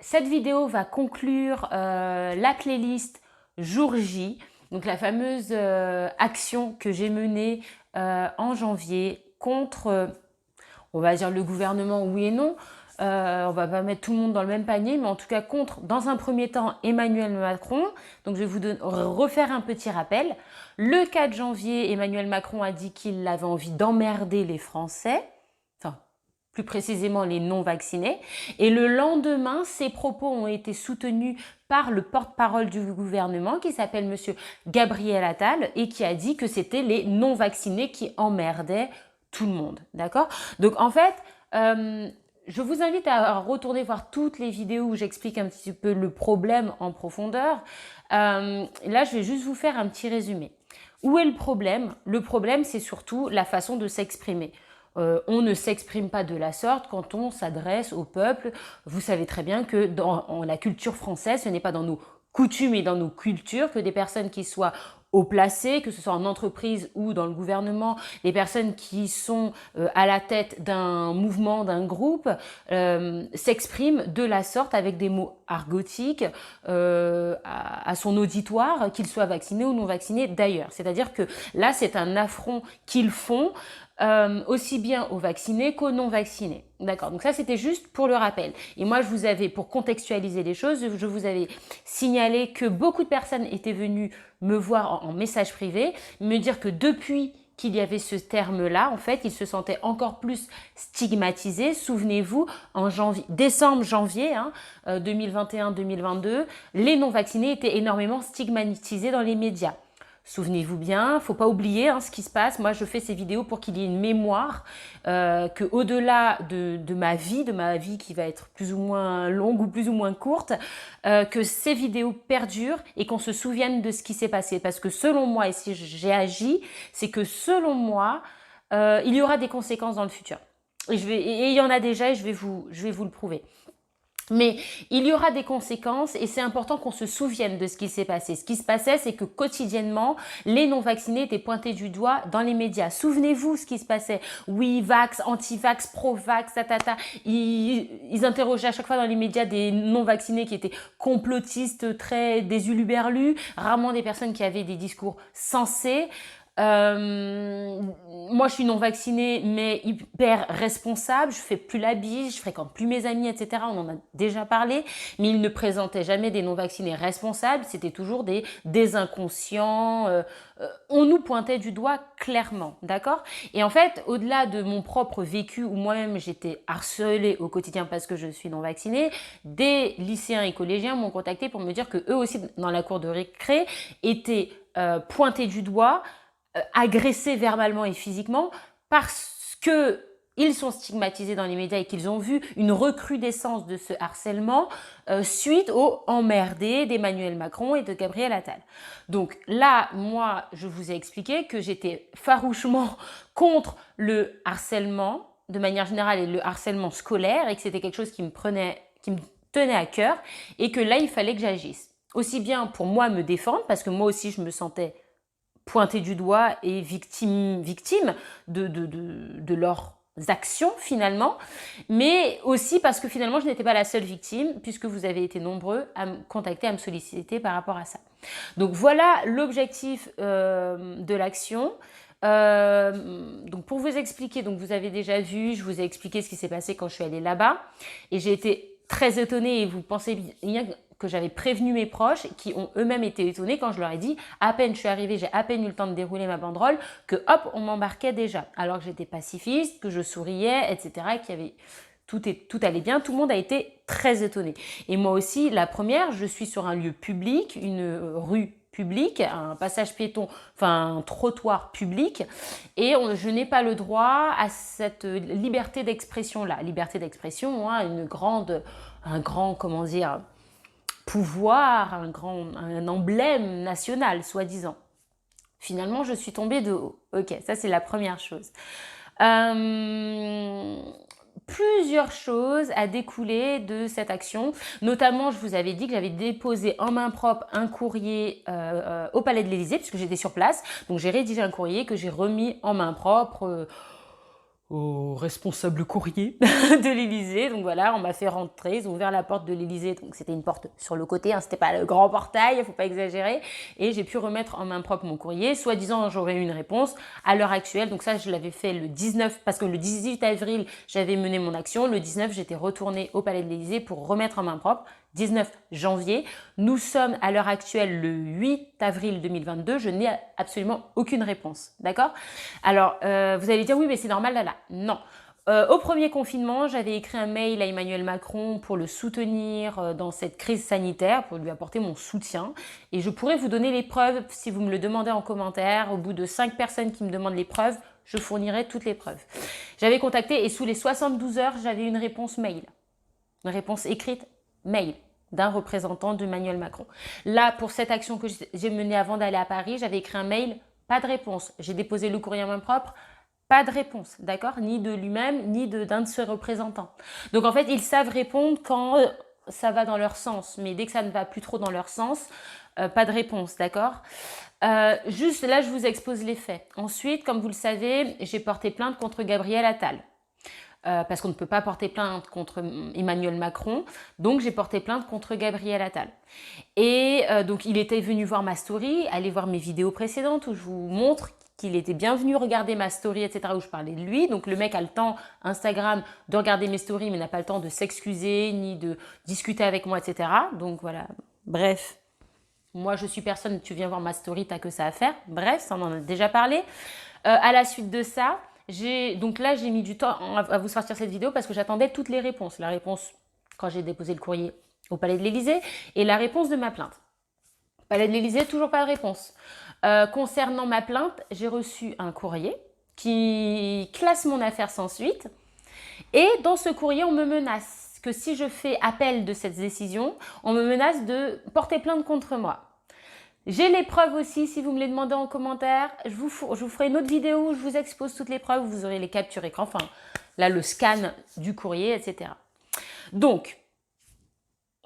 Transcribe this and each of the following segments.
Cette vidéo va conclure la playlist Jour J, donc la fameuse action que j'ai menée en janvier contre, on va dire le gouvernement, oui et non. On va pas mettre tout le monde dans le même panier, mais en tout cas contre, dans un premier temps, Emmanuel Macron. Donc je vais vous refaire un petit rappel. Le 4 janvier, Emmanuel Macron a dit qu'il avait envie d'emmerder les Français. Enfin, plus précisément les non-vaccinés. Et le lendemain, ces propos ont été soutenus par le porte-parole du gouvernement qui s'appelle monsieur Gabriel Attal et qui a dit que c'était les non-vaccinés qui emmerdaient tout le monde. D'accord? Donc en fait, je vous invite à retourner voir toutes les vidéos où j'explique un petit peu le problème en profondeur. Là, je vais juste vous faire un petit résumé. Où est le problème? Le problème, c'est surtout la façon de s'exprimer. On ne s'exprime pas de la sorte quand on s'adresse au peuple. Vous savez très bien que dans la culture française, ce n'est pas dans nos coutumes et dans nos cultures que des personnes qui soient haut placées, que ce soit en entreprise ou dans le gouvernement, les personnes qui sont à la tête d'un mouvement, d'un groupe, s'expriment de la sorte avec des mots argotiques à son auditoire, qu'il soit vacciné ou non vacciné d'ailleurs. C'est-à-dire que là, c'est un affront qu'ils font aussi bien aux vaccinés qu'aux non-vaccinés. D'accord, donc ça c'était juste pour le rappel. Et moi je vous avais, pour contextualiser les choses, je vous avais signalé que beaucoup de personnes étaient venues me voir en message privé, me dire que depuis qu'il y avait ce terme-là, en fait, ils se sentaient encore plus stigmatisés. Souvenez-vous, en décembre-janvier 2021-2022, les non-vaccinés étaient énormément stigmatisés dans les médias. Souvenez-vous bien, faut pas oublier ce qui se passe. Moi, je fais ces vidéos pour qu'il y ait une mémoire, que au-delà de ma vie qui va être plus ou moins longue ou plus ou moins courte, que ces vidéos perdurent et qu'on se souvienne de ce qui s'est passé. Parce que selon moi, et si j'ai agi, c'est que selon moi, il y aura des conséquences dans le futur. Et il y en a déjà et je vais vous le prouver. Mais il y aura des conséquences et c'est important qu'on se souvienne de ce qui s'est passé. Ce qui se passait, c'est que quotidiennement, les non-vaccinés étaient pointés du doigt dans les médias. Souvenez-vous ce qui se passait. Oui, vax, anti-vax, pro-vax, tatata. Ils interrogeaient à chaque fois dans les médias des non-vaccinés qui étaient complotistes, très déshuluberlus, rarement des personnes qui avaient des discours sensés. Moi je suis non vaccinée mais hyper responsable, je fais plus la bise, je fréquente plus mes amis, etc. On en a déjà parlé, mais ils ne présentaient jamais des non vaccinés responsables, c'était toujours des inconscients. On nous pointait du doigt clairement, d'accord? Et en fait, au-delà de mon propre vécu où moi-même j'étais harcelée au quotidien parce que je suis non vaccinée, des lycéens et collégiens m'ont contacté pour me dire que eux aussi dans la cour de récré étaient pointés du doigt, agressés verbalement et physiquement parce que ils sont stigmatisés dans les médias et qu'ils ont vu une recrudescence de ce harcèlement suite au emmerdé d'Emmanuel Macron et de Gabriel Attal. Donc là, moi, je vous ai expliqué que j'étais farouchement contre le harcèlement de manière générale et le harcèlement scolaire et que c'était quelque chose qui me tenait à cœur et que là, il fallait que j'agisse. Aussi bien pour moi me défendre parce que moi aussi, je me sentais pointés du doigt et victimes de leurs actions finalement, mais aussi parce que finalement je n'étais pas la seule victime puisque vous avez été nombreux à me contacter, à me solliciter par rapport à ça. Donc voilà l'objectif de l'action. Donc pour vous expliquer, donc vous avez déjà vu, je vous ai expliqué ce qui s'est passé quand je suis allée là-bas et j'ai été très étonnée et vous pensez bien que j'avais prévenu mes proches qui ont eux-mêmes été étonnés quand je leur ai dit à peine je suis arrivée, j'ai à peine eu le temps de dérouler ma banderole que hop, on m'embarquait déjà alors que j'étais pacifiste, que je souriais, etc. qu'il y avait tout allait bien, tout le monde a été très étonné. Et moi aussi, la première, je suis sur un lieu public, une rue public, un passage piéton, enfin un trottoir public, et je n'ai pas le droit à cette liberté d'expression-là. Liberté d'expression, un grand, comment dire, pouvoir, un emblème national, soi-disant. Finalement, je suis tombée de haut. Ok, ça c'est la première chose. Plusieurs choses à découler de cette action. Notamment, je vous avais dit que j'avais déposé en main propre un courrier au Palais de l'Élysée, puisque j'étais sur place. Donc, j'ai rédigé un courrier que j'ai remis en main propre au responsable courrier de l'Élysée. Donc voilà, on m'a fait rentrer, ils ont ouvert la porte de l'Élysée. Donc c'était une porte sur le côté, hein, c'était pas le grand portail, il faut pas exagérer. Et j'ai pu remettre en main propre mon courrier. Soi-disant, j'aurais eu une réponse à l'heure actuelle. Donc ça, je l'avais fait le 19, parce que le 18 avril, j'avais mené mon action. Le 19, j'étais retournée au Palais de l'Élysée pour remettre en main propre. 19 janvier. Nous sommes à l'heure actuelle le 8 avril 2022. Je n'ai absolument aucune réponse. D'accord? Alors, vous allez dire, oui, mais c'est normal, là. Non. Au premier confinement, j'avais écrit un mail à Emmanuel Macron pour le soutenir dans cette crise sanitaire, pour lui apporter mon soutien. Et je pourrais vous donner les preuves si vous me le demandez en commentaire. Au bout de 5 personnes qui me demandent les preuves, je fournirai toutes les preuves. J'avais contacté et sous les 72 heures, j'avais une réponse mail. Une réponse écrite mail d'un représentant d'Emmanuel Macron. Là, pour cette action que j'ai menée avant d'aller à Paris, j'avais écrit un mail, pas de réponse. J'ai déposé le courrier en main propre, pas de réponse, d'accord? Ni de lui-même, ni d'un de ses représentants. Donc en fait, ils savent répondre quand ça va dans leur sens, mais dès que ça ne va plus trop dans leur sens, pas de réponse, d'accord? Juste là, je vous expose les faits. Ensuite, comme vous le savez, j'ai porté plainte contre Gabriel Attal. Parce qu'on ne peut pas porter plainte contre Emmanuel Macron, donc j'ai porté plainte contre Gabriel Attal. Et donc il était venu voir ma story, allez voir mes vidéos précédentes où je vous montre qu'il était bienvenu regarder ma story, etc., où je parlais de lui. Donc le mec a le temps, Instagram, de regarder mes stories, mais n'a pas le temps de s'excuser, ni de discuter avec moi, etc. Donc voilà, bref. Moi, je suis personne, tu viens voir ma story, t'as que ça à faire. Bref, ça, on en a déjà parlé. À la suite de ça, donc là, j'ai mis du temps à vous sortir cette vidéo parce que j'attendais toutes les réponses. La réponse quand j'ai déposé le courrier au Palais de l'Élysée et la réponse de ma plainte. Palais de l'Élysée, toujours pas de réponse. Concernant ma plainte, j'ai reçu un courrier qui classe mon affaire sans suite. Et dans ce courrier, on me menace que si je fais appel de cette décision, on me menace de porter plainte contre moi. J'ai les preuves aussi, si vous me les demandez en commentaire. Je vous ferai une autre vidéo où je vous expose toutes les preuves. Vous aurez les captures écran, enfin là le scan du courrier, etc. Donc,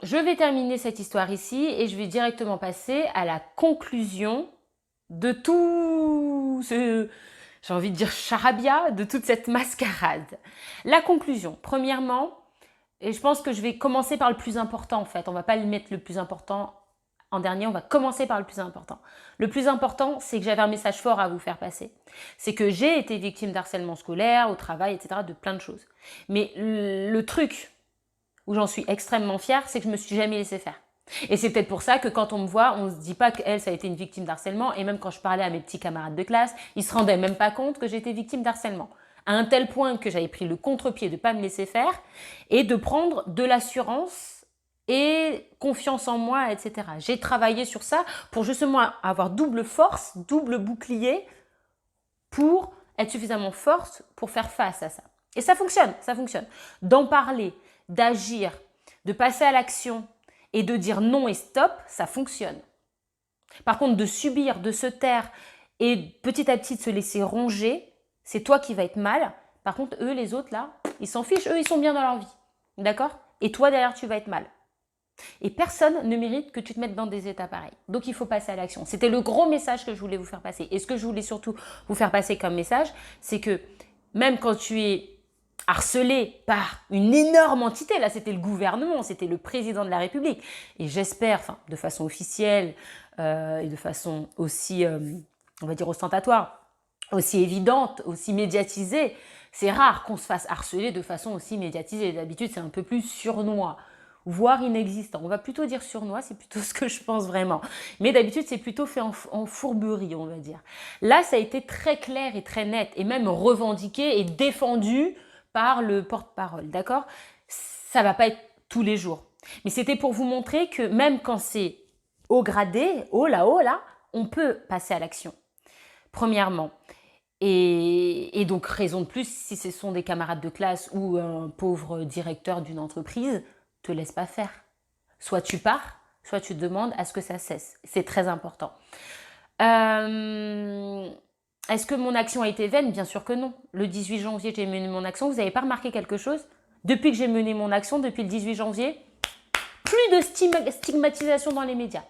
je vais terminer cette histoire ici et je vais directement passer à la conclusion de tout ce, j'ai envie de dire charabia, de toute cette mascarade. La conclusion, premièrement, et je pense que je vais commencer par le plus important en fait. On ne va pas le mettre le plus important en dernier, on va commencer par le plus important. Le plus important, c'est que j'avais un message fort à vous faire passer. C'est que j'ai été victime d'harcèlement scolaire, au travail, etc., de plein de choses. Mais le truc où j'en suis extrêmement fière, c'est que je me suis jamais laissée faire. Et c'est peut-être pour ça que quand on me voit, on ne se dit pas qu'elle, ça a été une victime d'harcèlement. Et même quand je parlais à mes petits camarades de classe, ils se rendaient même pas compte que j'étais victime d'harcèlement. À un tel point que j'avais pris le contre-pied de ne pas me laisser faire et de prendre de l'assurance et confiance en moi, etc. J'ai travaillé sur ça pour justement avoir double force, double bouclier pour être suffisamment forte pour faire face à ça. Et ça fonctionne, ça fonctionne. D'en parler, d'agir, de passer à l'action et de dire non et stop, ça fonctionne. Par contre, de subir, de se taire et petit à petit de se laisser ronger, c'est toi qui vas être mal. Par contre, eux, les autres, là, ils s'en fichent, eux, ils sont bien dans leur vie. D'accord? Et toi, derrière, tu vas être mal. Et personne ne mérite que tu te mettes dans des états pareils. Donc, il faut passer à l'action. C'était le gros message que je voulais vous faire passer. Et ce que je voulais surtout vous faire passer comme message, c'est que même quand tu es harcelé par une énorme entité, là, c'était le gouvernement, c'était le président de la République. Et j'espère, enfin, de façon officielle et de façon aussi, on va dire, ostentatoire, aussi évidente, aussi médiatisée, c'est rare qu'on se fasse harceler de façon aussi médiatisée. D'habitude, c'est un peu plus sournois, voire inexistant. On va plutôt dire sournois, c'est plutôt ce que je pense vraiment. Mais d'habitude, c'est plutôt fait en fourberie, on va dire. Là, ça a été très clair et très net, et même revendiqué et défendu par le porte-parole, d'accord? Ça va pas être tous les jours. Mais c'était pour vous montrer que même quand c'est haut gradé, haut là, on peut passer à l'action. Premièrement. Et donc, raison de plus, si ce sont des camarades de classe ou un pauvre directeur d'une entreprise, te laisse pas faire. Soit tu pars, soit tu demandes à ce que ça cesse. C'est très important. Est-ce que mon action a été vaine? Bien sûr que non. Le 18 janvier, j'ai mené mon action. Vous n'avez pas remarqué quelque chose? Depuis que j'ai mené mon action, depuis le 18 janvier, plus de stigmatisation dans les médias.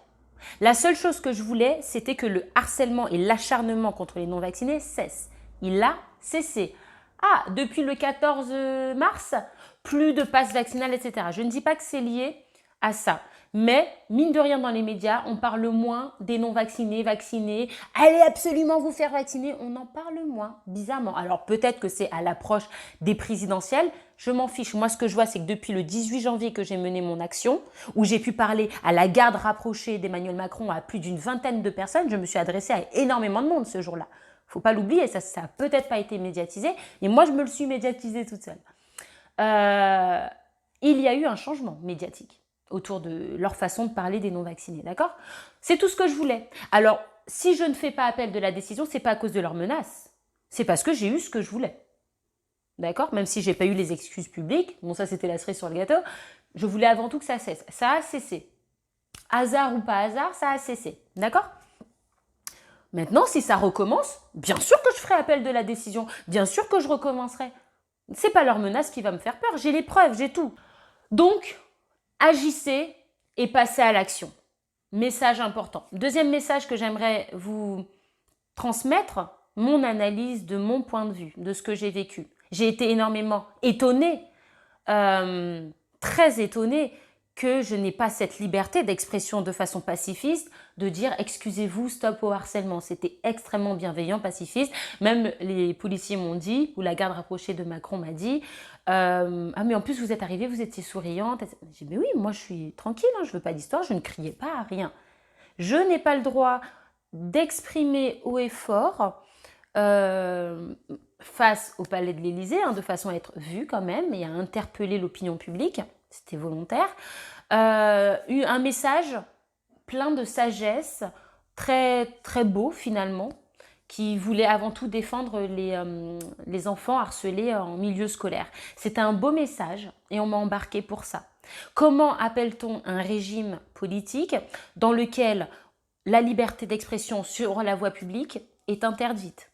La seule chose que je voulais, c'était que le harcèlement et l'acharnement contre les non-vaccinés cessent. Il a cessé. Ah, depuis le 14 mars, plus de passe vaccinal, etc. Je ne dis pas que c'est lié à ça. Mais, mine de rien, dans les médias, on parle moins des non-vaccinés, vaccinés. Allez absolument vous faire vacciner. On en parle moins, bizarrement. Alors, peut-être que c'est à l'approche des présidentielles. Je m'en fiche. Moi, ce que je vois, c'est que depuis le 18 janvier que j'ai mené mon action, où j'ai pu parler à la garde rapprochée d'Emmanuel Macron à plus d'une vingtaine de personnes, je me suis adressée à énormément de monde ce jour-là. Faut pas l'oublier, ça a peut-être pas été médiatisé, mais moi, je me le suis médiatisé toute seule. Il y a eu un changement médiatique autour de leur façon de parler des non-vaccinés, d'accord? C'est tout ce que je voulais. Alors, si je ne fais pas appel de la décision, c'est pas à cause de leurs menaces. C'est parce que j'ai eu ce que je voulais. D'accord? Même si j'ai pas eu les excuses publiques, bon ça c'était la cerise sur le gâteau, je voulais avant tout que ça cesse. Ça a cessé. Hasard ou pas hasard, ça a cessé. D'accord? Maintenant, si ça recommence, bien sûr que je ferai appel de la décision. Bien sûr que je recommencerai. C'est pas leur menace qui va me faire peur. J'ai les preuves, j'ai tout. Donc, agissez et passez à l'action. Message important. Deuxième message que j'aimerais vous transmettre, mon analyse de mon point de vue, de ce que j'ai vécu. J'ai été énormément étonnée, très étonnée, que je n'ai pas cette liberté d'expression de façon pacifiste, de dire excusez-vous, stop au harcèlement. C'était extrêmement bienveillant, pacifiste. Même les policiers m'ont dit, ou la garde rapprochée de Macron m'a dit, ah mais en plus vous êtes arrivée, vous étiez souriante. J'ai dit mais oui, moi je suis tranquille, hein, je veux pas d'histoire, je ne criais pas à rien. Je n'ai pas le droit d'exprimer haut et fort face au palais de l'Élysée, hein, de façon à être vue quand même et à interpeller l'opinion publique. C'était volontaire. Un message plein de sagesse, très, très beau finalement, qui voulait avant tout défendre les enfants harcelés en milieu scolaire. C'était un beau message et on m'a embarqué pour ça. Comment appelle-t-on un régime politique dans lequel la liberté d'expression sur la voie publique est interdite?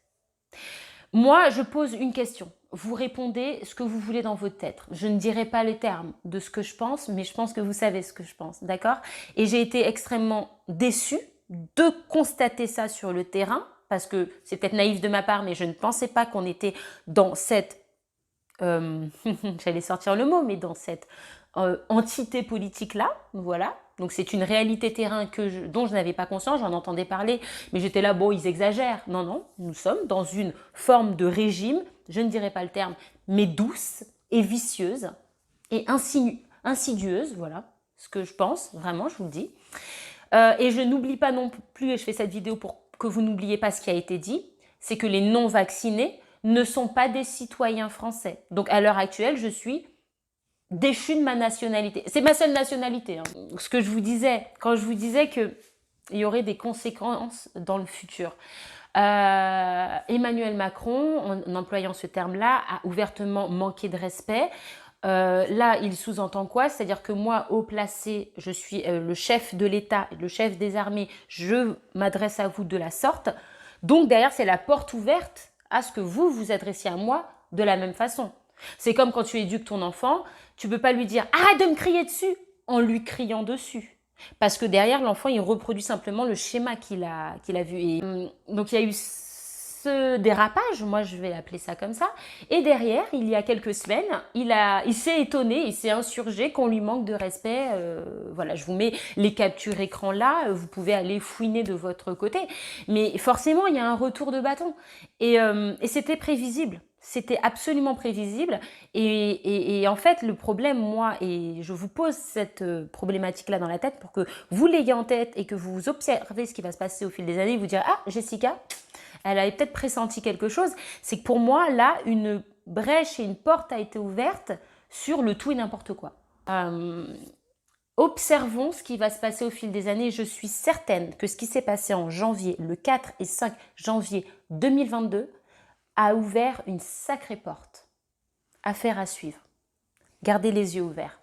Moi, je pose une question. Vous répondez ce que vous voulez dans votre tête. Je ne dirai pas les termes de ce que je pense, mais je pense que vous savez ce que je pense, d'accord? Et j'ai été extrêmement déçue de constater ça sur le terrain, parce que c'est peut-être naïf de ma part, mais je ne pensais pas qu'on était dans cette... j'allais sortir le mot, mais dans cette entité politique-là, voilà. Donc c'est une réalité terrain dont je n'avais pas conscience, j'en entendais parler, mais j'étais là, bon, ils exagèrent. Non, non, nous sommes dans une forme de régime, je ne dirais pas le terme, mais douce et vicieuse et insidieuse, voilà, ce que je pense, vraiment, je vous le dis. Et je n'oublie pas non plus, et je fais cette vidéo pour que vous n'oubliez pas ce qui a été dit, c'est que les non-vaccinés ne sont pas des citoyens français. Donc à l'heure actuelle, je suis déchue de ma nationalité. C'est ma seule nationalité. Hein. Ce que je vous disais, quand je vous disais qu'il y aurait des conséquences dans le futur. Emmanuel Macron, en employant ce terme-là, a ouvertement manqué de respect. Là, il sous-entend quoi? C'est-à-dire que moi, haut placé, je suis le chef de l'État, le chef des armées, je m'adresse à vous de la sorte. Donc derrière, c'est la porte ouverte à ce que vous vous adressiez à moi de la même façon. C'est comme quand tu éduques ton enfant, tu ne peux pas lui dire « arrête de me crier dessus » en lui criant dessus. Parce que derrière, l'enfant, il reproduit simplement le schéma qu'il a vu. Et, donc il y a eu ce dérapage, moi je vais l'appeler ça comme ça. Et derrière, il y a quelques semaines, il s'est étonné, il s'est insurgé qu'on lui manque de respect. Voilà, je vous mets les captures écran là, vous pouvez aller fouiner de votre côté. Mais forcément, il y a un retour de bâton. Et c'était prévisible. C'était absolument prévisible et en fait le problème, moi, et je vous pose cette problématique-là dans la tête pour que vous l'ayez en tête et que vous observez ce qui va se passer au fil des années et vous dire « Ah, Jessica, elle avait peut-être pressenti quelque chose », c'est que pour moi, là, une brèche et une porte a été ouverte sur le tout et n'importe quoi. Observons ce qui va se passer au fil des années. Je suis certaine que ce qui s'est passé en janvier, le 4 et 5 janvier 2022, a ouvert une sacrée porte. Affaire à suivre. Gardez les yeux ouverts.